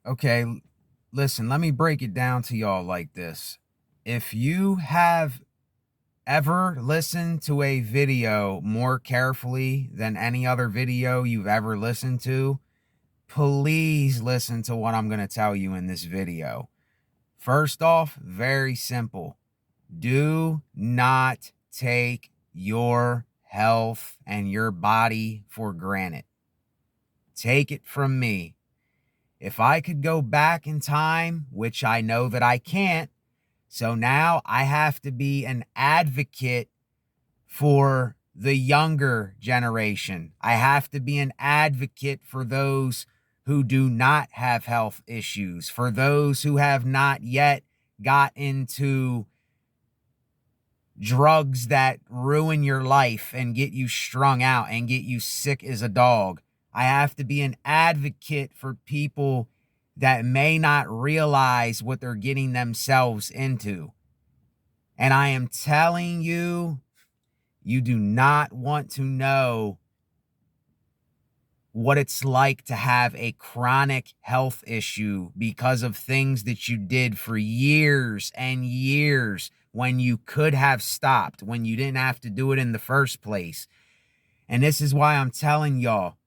Okay, listen, let me break it down to y'all like this. If you have ever listened to a video more carefully than any other video you've ever listened to, please listen to what I'm going to tell you in this video. First off, very simple. Do not take your health and your body for granted. Take it from me. If I could go back in time, which I know that I can't, so now I have to be an advocate for the younger generation. I have to be an advocate for those who do not have health issues, for those who have not yet got into drugs that ruin your life and get you strung out and get you sick as a dog. I have to be an advocate for people that may not realize what they're getting themselves into. And I am telling you, you do not want to know what it's like to have a chronic health issue because of things that you did for years and years when you could have stopped, when you didn't have to do it in the first place. And this is why I'm telling y'all,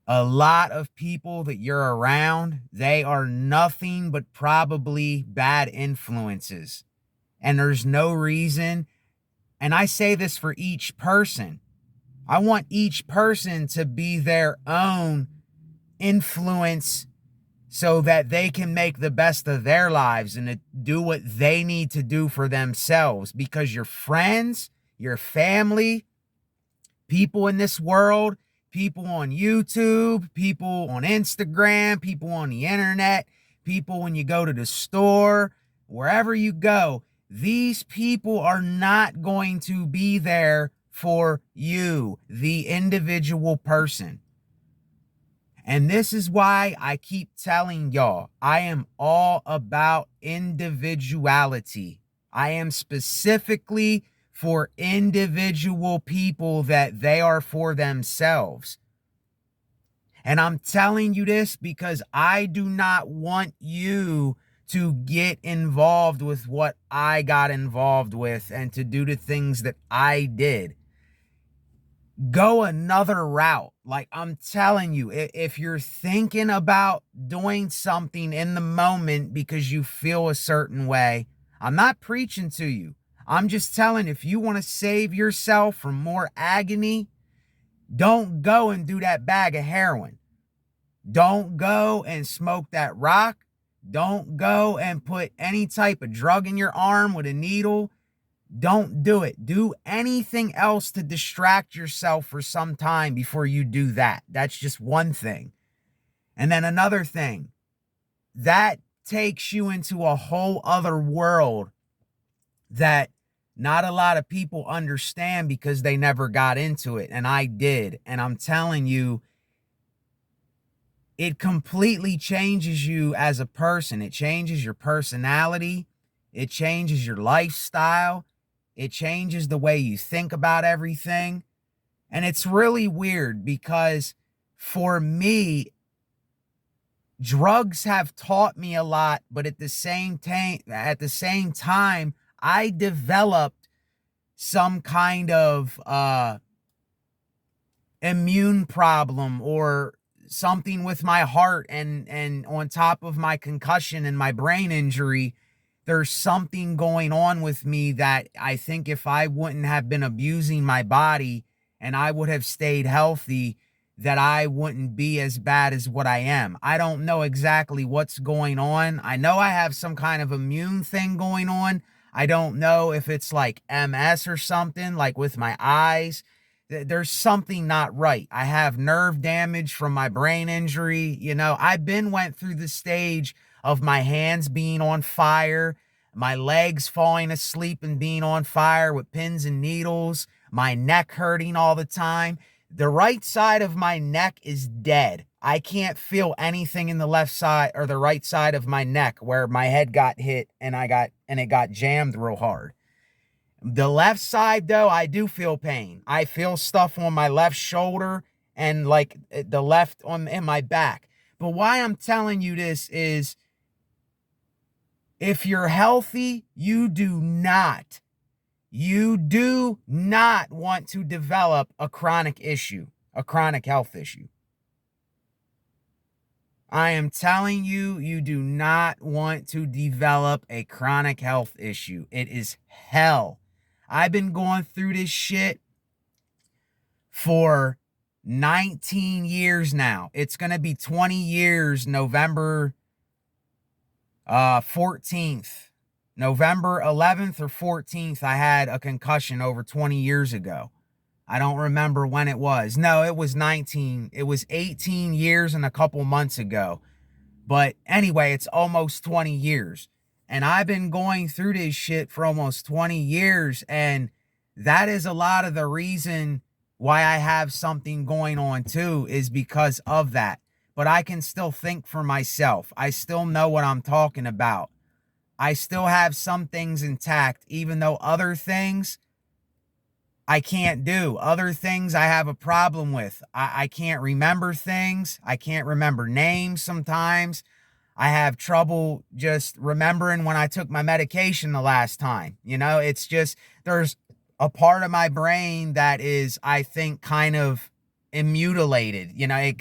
a lot of people that you're around, they are nothing but probably bad influences. And there's no reason. And I say this for each person. I want each person to be their own influence so that they can make the best of their lives and to do what they need to do for themselves. Because your friends, your family, people in this world, people on YouTube, people on Instagram, people on the internet, people when you go to the store, wherever you go, these people are not going to be there for you, the individual person. And this is why I keep telling y'all, I am all about individuality. I am specifically for individual people that they are for themselves. And I'm telling you this because I do not want you to get involved with what I got involved with and to do the things that I did. Go another route. Like I'm telling you, if you're thinking about doing something in the moment because you feel a certain way, I'm not preaching to you. I'm just telling, if you want to save yourself from more agony, don't go and do that bag of heroin. Don't go and smoke that rock. Don't go and put any type of drug in your arm with a needle. Don't do it. Do anything else to distract yourself for some time before you do that. That's just one thing. And then another thing, that takes you into a whole other world that not a lot of people understand because they never got into it. And I did. And I'm telling you, it completely changes you as a person. It changes your personality. It changes your lifestyle. It changes the way you think about everything. And it's really weird because for me, drugs have taught me a lot, but at the same time, I developed some kind of immune problem or something with my heart, and on top of my concussion and my brain injury, there's something going on with me that I think if I wouldn't have been abusing my body and I would have stayed healthy, that I wouldn't be as bad as what I am. I don't know exactly what's going on. I know I have some kind of immune thing going on. I don't know if it's like MS or something, like with my eyes. There's something not right. I have nerve damage from my brain injury. I've went through the stage of my hands being on fire, my legs falling asleep and being on fire with pins and needles, my neck hurting all the time. The right side of my neck is dead. I can't feel anything in the left side or the right side of my neck where my head got hit and it got jammed real hard. The left side, though, I do feel pain. I feel stuff on my left shoulder and like the left in my back. But why I'm telling you this is, if you're healthy, you do not want to develop a chronic issue, a chronic health issue. I am telling you, you do not want to develop a chronic health issue. It is hell. I've been going through this shit for 19 years now. It's going to be 20 years November 14th. November 11th or 14th, I had a concussion over 20 years ago. I don't remember when it was. No, it was 19. It was 18 years and a couple months ago. But anyway, it's almost 20 years. And I've been going through this shit for almost 20 years. And that is a lot of the reason why I have something going on too, is because of that. But I can still think for myself. I still know what I'm talking about. I still have some things intact, even though other things I can't do. Other things I have a problem with. I can't remember things. I can't remember names sometimes. I have trouble just remembering when I took my medication the last time. You know, it's just, there's a part of my brain that is, I think, kind of mutilated. You know,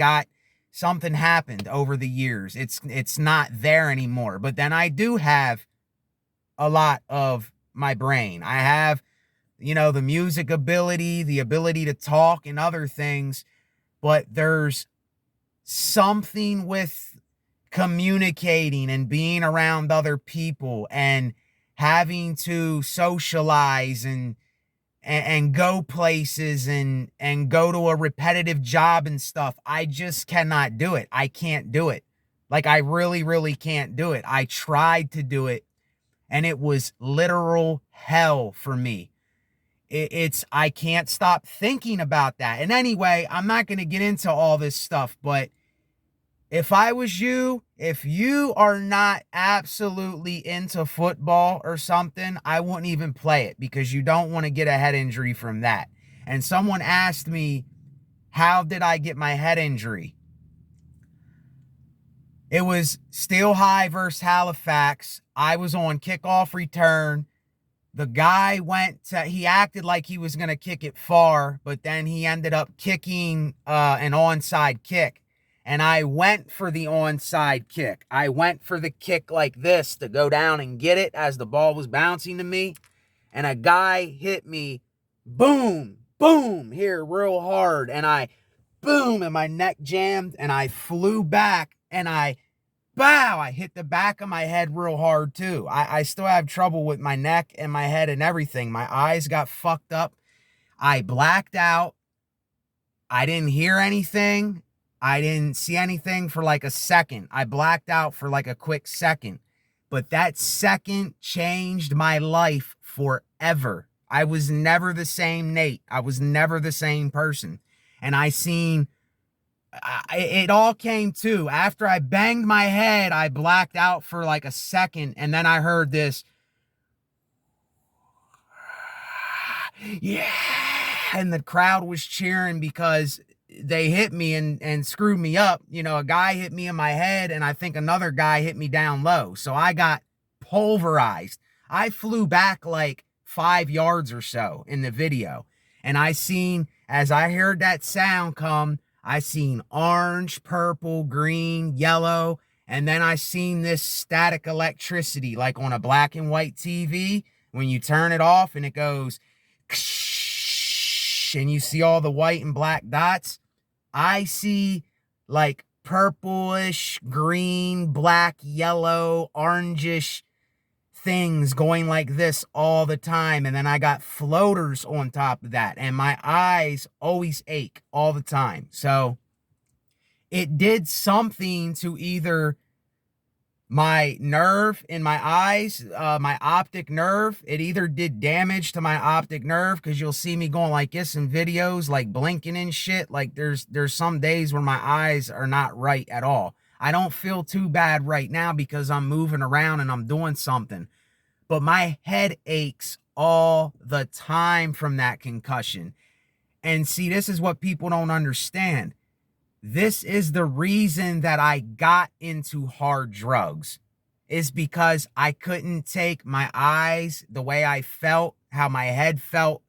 something happened over the years. It's not there anymore. But then I do have a lot of my brain. I have, the music ability, the ability to talk and other things, but there's something with communicating and being around other people and having to socialize and go places and go to a repetitive job and stuff. I just cannot do it. I can't do it. Like, I really, really can't do it. I tried to do it, and it was literal hell for me. I can't stop thinking about that. And anyway, I'm not going to get into all this stuff, but if I was you, if you are not absolutely into football or something, I wouldn't even play it, because you don't want to get a head injury from that. And someone asked me, how did I get my head injury? It was Steel High versus Halifax. I was on kickoff return. The guy he acted like he was going to kick it far, but then he ended up kicking an onside kick. And I went for the onside kick. I went for the kick like this to go down and get it as the ball was bouncing to me. And a guy hit me, boom, boom, here real hard. And boom, and my neck jammed and I flew back and I hit the back of my head real hard too. I still have trouble with my neck and my head and everything. My eyes got fucked up. I blacked out. I didn't hear anything. I didn't see anything for like a second. I blacked out for like a quick second. But that second changed my life forever. I was never the same Nate. I was never the same person. And it all came to, after I banged my head, I blacked out for like a second, and then I heard this, yeah, and the crowd was cheering because they hit me and screwed me up. A guy hit me in my head, and I think another guy hit me down low, so I got pulverized. I flew back like 5 yards or so in the video, and as I heard that sound come, I seen orange, purple, green, yellow, and then I seen this static electricity, like on a black and white TV, when you turn it off and it goes, and you see all the white and black dots. I see like purplish, green, black, yellow, orangish things going like this all the time. And then I got floaters on top of that, and my eyes always ache all the time. So it did something to either my nerve in my eyes, my optic nerve. It either did damage to my optic nerve, because you'll see me going like this in videos, like blinking and shit. Like there's some days where my eyes are not right at all. I don't feel too bad right now because I'm moving around and I'm doing something. But my head aches all the time from that concussion. And see, this is what people don't understand. This is the reason that I got into hard drugs, is because I couldn't take my eyes, the way I felt, how my head felt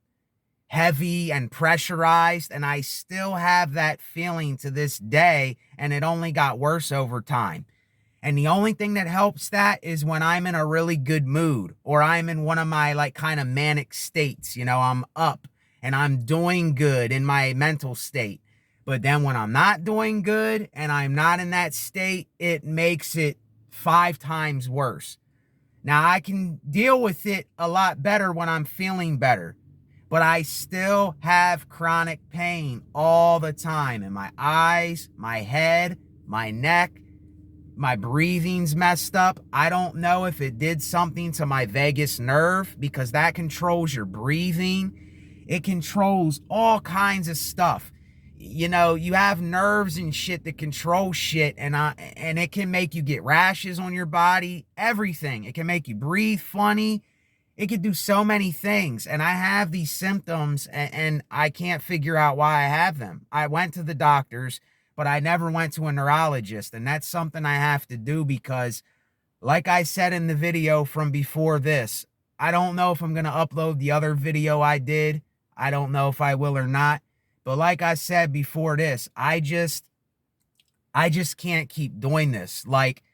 heavy and pressurized. And I still have that feeling to this day. And it only got worse over time. And the only thing that helps that is when I'm in a really good mood, or I'm in one of my like kind of manic states. I'm up and I'm doing good in my mental state. But then when I'm not doing good and I'm not in that state, it makes it 5 times worse. Now, I can deal with it a lot better when I'm feeling better, but I still have chronic pain all the time in my eyes, my head, my neck. My breathing's messed up. I don't know if it did something to my vagus nerve, because that controls your breathing. It controls all kinds of stuff. You have nerves and shit that control shit, and it can make you get rashes on your body, everything. It can make you breathe funny. It could do so many things. And I have these symptoms, and I can't figure out why I have them. I went to the doctors, but I never went to a neurologist. And that's something I have to do, because like I said in the video from before this, I don't know if I'm going to upload the other video I did. I don't know if I will or not. But like I said before this, I just can't keep doing this. Like,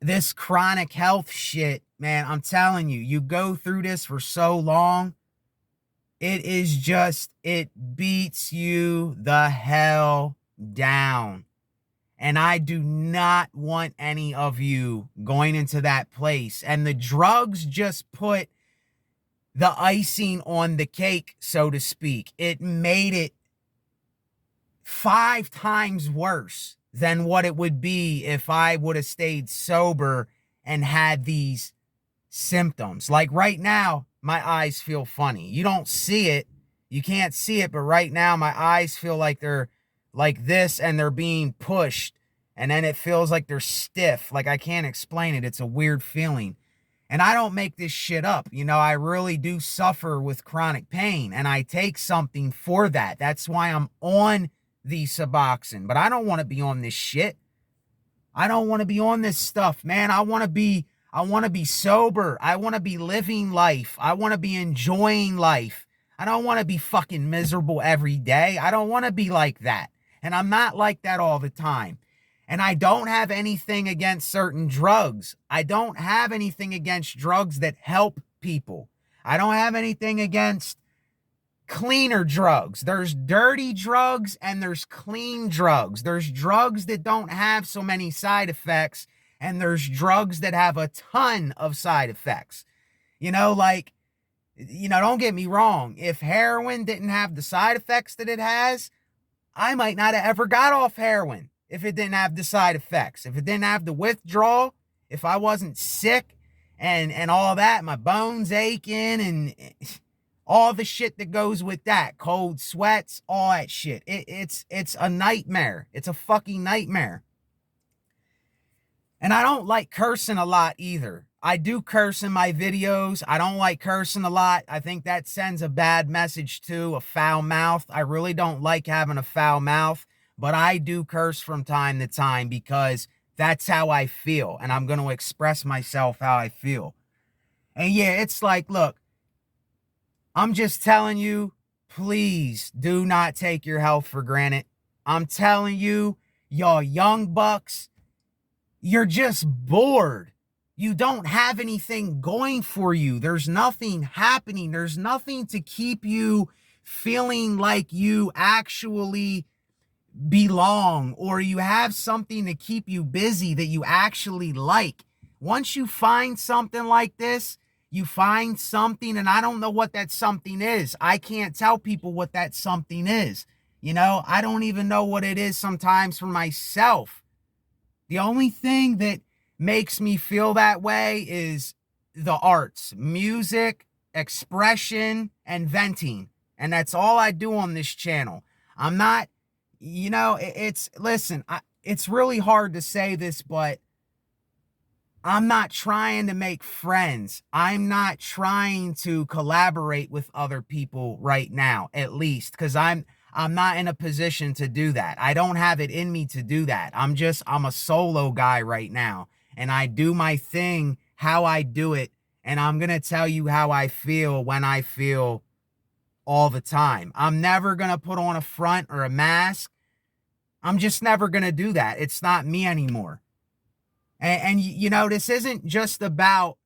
this chronic health shit, man, I'm telling you, you go through this for so long, it beats you the hell down. And I do not want any of you going into that place. And the drugs just put the icing on the cake, so to speak. It made it 5 times worse than what it would be if I would have stayed sober and had these symptoms. Like right now, my eyes feel funny. You don't see it. You can't see it, but right now my eyes feel like they're like this and they're being pushed. And then it feels like they're stiff. Like, I can't explain it. It's a weird feeling. And I don't make this shit up. I really do suffer with chronic pain, and I take something for that. That's why I'm on the Suboxone. But I don't want to be on this shit. I don't want to be on this stuff, man. I want to be sober. I want to be living life. I want to be enjoying life. I don't want to be fucking miserable every day. I don't want to be like that. And I'm not like that all the time. And I don't have anything against certain drugs. I don't have anything against drugs that help people. I don't have anything against cleaner drugs. There's dirty drugs and there's clean drugs. There's drugs that don't have so many side effects, and there's drugs that have a ton of side effects. Don't get me wrong. If heroin didn't have the side effects that it has, I might not have ever got off heroin. If it didn't have the side effects, if it didn't have the withdrawal, if I wasn't sick and all that, my bones aching and all the shit that goes with that, cold sweats, all that shit. It's a nightmare. It's a fucking nightmare. And I don't like cursing a lot either. I do curse in my videos. I don't like cursing a lot. I think that sends a bad message too, a foul mouth. I really don't like having a foul mouth. But I do curse from time to time because that's how I feel. And I'm going to express myself how I feel. And yeah, it's like, look, I'm just telling you, please do not take your health for granted. I'm telling you, y'all young bucks, you're just bored. You don't have anything going for you. There's nothing happening. There's nothing to keep you feeling like you actually belong, or you have something to keep you busy that you actually like. Once you find something like this, you find something, and I don't know what that something is. I can't tell people what that something is. I don't even know what it is sometimes for myself. The only thing that makes me feel that way is the arts, music, expression, and venting. And that's all I do on this channel. I'm not it's really hard to say this, but I'm not trying to make friends. I'm not trying to collaborate with other people right now, at least, because I'm I'm not in a position to do that. I don't have it in me to do that. I'm a solo guy right now, and I do my thing how I do it. And I'm going to tell you how I feel when I feel all the time. I'm never going to put on a front or a mask. I'm just never going to do that. It's not me anymore. And you know, this isn't just about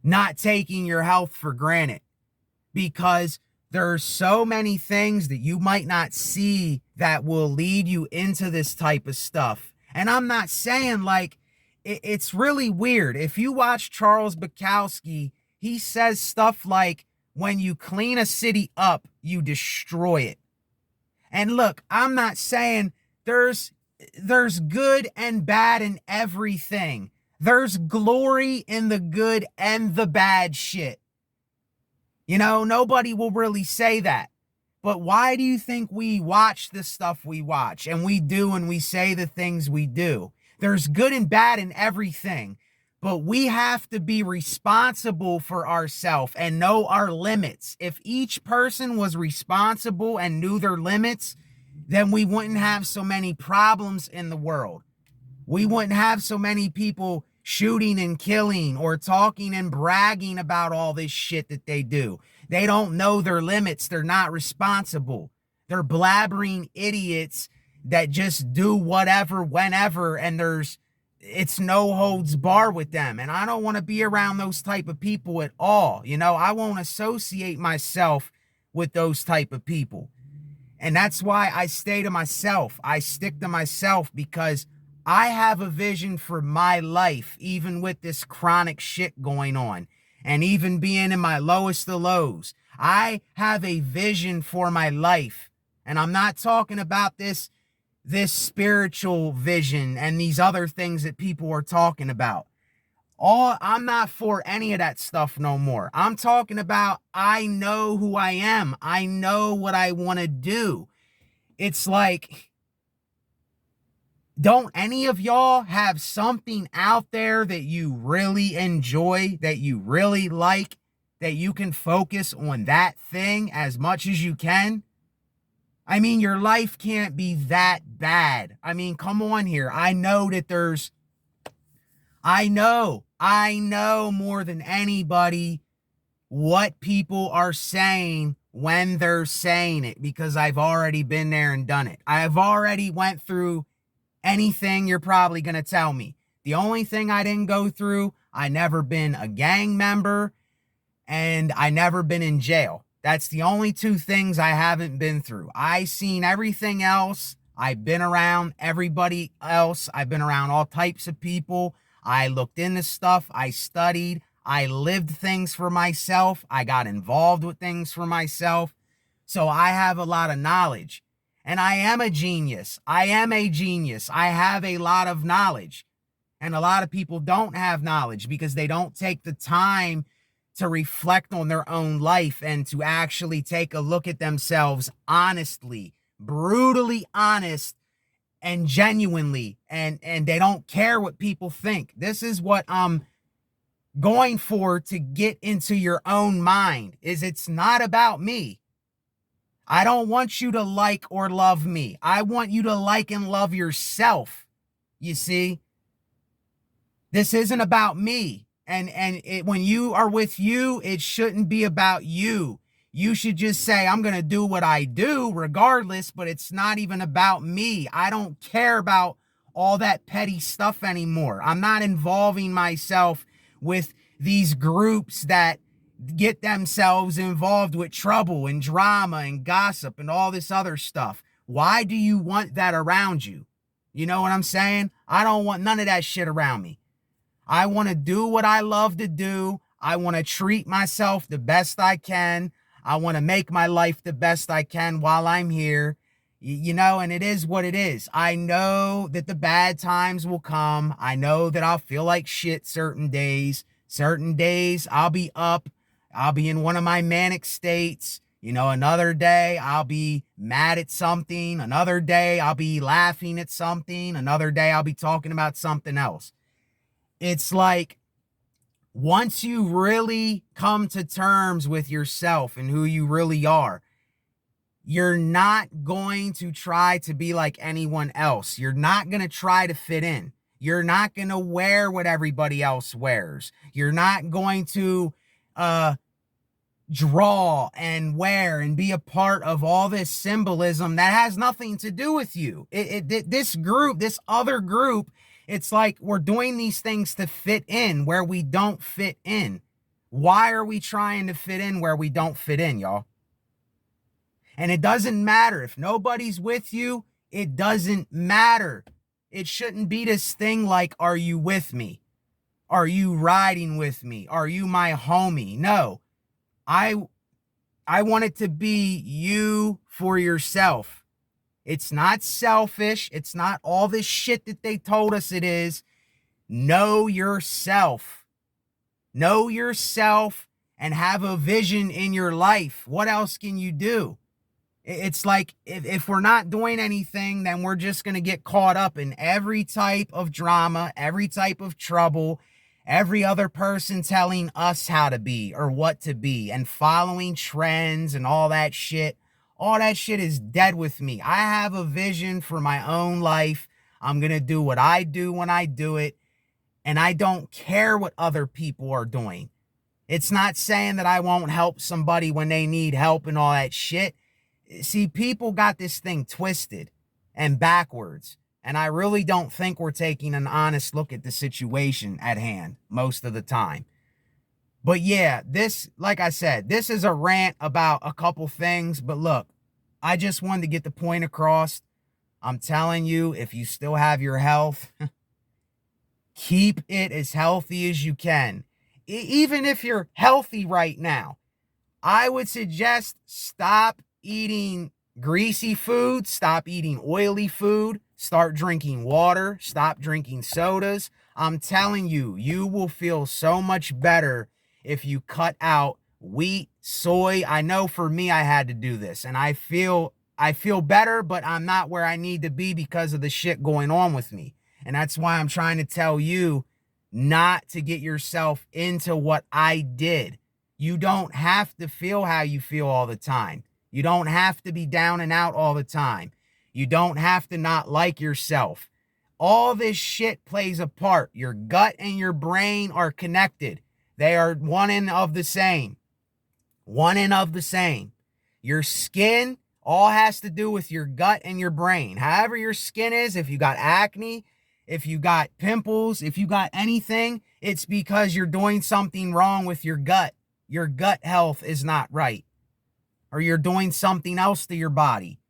not taking your health for granted, because there's so many things that you might not see that will lead you into this type of stuff. And I'm not saying like, it's really weird. If you watch Charles Bukowski, he says stuff like, when you clean a city up, you destroy it. And look, I'm not saying there's good and bad in everything. There's glory in the good and the bad shit. You know, nobody will really say that. But why do you think we watch the stuff we watch, and we do, and we say the things we do? There's good and bad in everything, but we have to be responsible for ourselves and know our limits. If each person was responsible and knew their limits, then we wouldn't have so many problems in the world. We wouldn't have so many people shooting and killing or talking and bragging about all this shit that they do. They don't know their limits. They're not responsible. They're blabbering idiots that just do whatever, whenever, and it's no holds bar with them. And I don't want to be around those type of people at all. You know, I won't associate myself with those type of people. And that's why I stay to myself. I stick to myself, because I have a vision for my life, even with this chronic shit going on, and even being in my lowest of lows. I have a vision for my life. And I'm not talking about this spiritual vision and these other things that people are talking about. I'm not for any of that stuff no more. I'm talking about, I know who I am. I know what I want to do. It's like, don't any of y'all have something out there that you really enjoy, that you really like, that you can focus on that thing as much as you can? I mean, your life can't be that bad. I mean, come on here. I know more than anybody what people are saying when they're saying it, because I've already been there and done it. I've already went through anything you're probably going to tell me. The only thing I didn't go through, I never been a gang member, and I never been in jail. That's the only two things I haven't been through. I seen everything else. I've been around everybody else. I've been around all types of people. I looked into stuff. I studied. I lived things for myself. I got involved with things for myself. So I have a lot of knowledge. And I am a genius. I am a genius. I have a lot of knowledge. And a lot of people don't have knowledge because they don't take the time to reflect on their own life and to actually take a look at themselves honestly, brutally honest, and genuinely. And they don't care what people think. This is what I'm going for, to get into your own mind, is it's not about me. I don't want you to like or love me. I want you to like and love yourself. You see, this isn't about me. And when you are with you, it shouldn't be about you. You should just say, I'm going to do what I do regardless, but it's not even about me. I don't care about all that petty stuff anymore. I'm not involving myself with these groups that get themselves involved with trouble and drama and gossip and all this other stuff. Why do you want that around you? You know what I'm saying? I don't want none of that shit around me. I want to do what I love to do. I want to treat myself the best I can. I want to make my life the best I can while I'm here. You know, and it is what it is. I know that the bad times will come. I know that I'll feel like shit certain days. Certain days I'll be up. I'll be in one of my manic states. You know, another day I'll be mad at something. Another day I'll be laughing at something. Another day I'll be talking about something else. It's like, once you really come to terms with yourself and who you really are, You're not going to try to be like anyone else. You're not going to try to fit in. You're not going to wear what everybody else wears. You're not going to draw and wear and be a part of all this symbolism that has nothing to do with you. This group, this other group, it's like we're doing these things to fit in where we don't fit in. Why are we trying to fit in where we don't fit in, y'all? And it doesn't matter if nobody's with you. It doesn't matter. It shouldn't be this thing like, are you with me? Are you riding with me? Are you my homie? No, I want it to be you for yourself. It's not selfish. It's not all this shit that they told us it is. Know yourself. Know yourself and have a vision in your life. What else can you do? It's like if we're not doing anything, then we're just going to get caught up in every type of drama, every type of trouble, every other person telling us how to be or what to be and following trends and all that shit. All that shit is dead with me. I have a vision for my own life. I'm going to do what I do when I do it. And I don't care what other people are doing. It's not saying that I won't help somebody when they need help and all that shit. See, people got this thing twisted and backwards. And I really don't think we're taking an honest look at the situation at hand most of the time. But yeah, this, like I said, this is a rant about a couple things. But look, I just wanted to get the point across. I'm telling you, if you still have your health, keep it as healthy as you can. Even if you're healthy right now, I would suggest stop eating greasy food, stop eating oily food, start drinking water, stop drinking sodas. I'm telling you, you will feel so much better if you cut out wheat, soy. I know for me, I had to do this and I feel better, but I'm not where I need to be because of the shit going on with me. And that's why I'm trying to tell you not to get yourself into what I did. You don't have to feel how you feel all the time. You don't have to be down and out all the time. You don't have to not like yourself. All this shit plays a part. Your gut and your brain are connected. They are one and of the same. One and of the same. Your skin all has to do with your gut and your brain. However your skin is, if you got acne, if you got pimples, if you got anything, it's because you're doing something wrong with your gut. Your gut health is not right. Or you're doing something else to your body.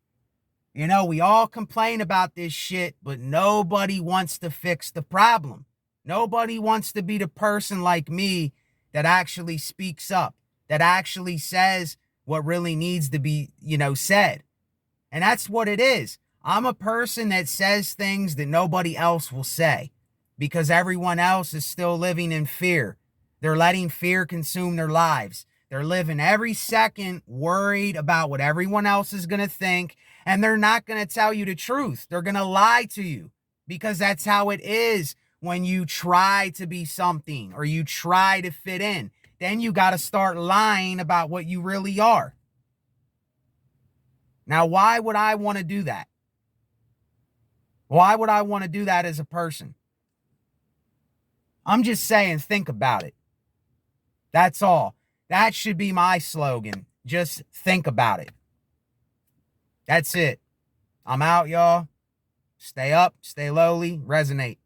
You know, we all complain about this shit, but nobody wants to fix the problem. Nobody wants to be the person like me that actually speaks up, that actually says what really needs to be, said. And that's what it is. I'm a person that says things that nobody else will say because everyone else is still living in fear. They're letting fear consume their lives. They're living every second worried about what everyone else is going to think, and they're not going to tell you the truth. They're going to lie to you because that's how it is when you try to be something or you try to fit in. Then you got to start lying about what you really are. Now, why would I want to do that? Why would I want to do that as a person? I'm just saying, think about it. That's all. That should be my slogan. Just think about it. That's it. I'm out, y'all. Stay up, stay lowly, resonate.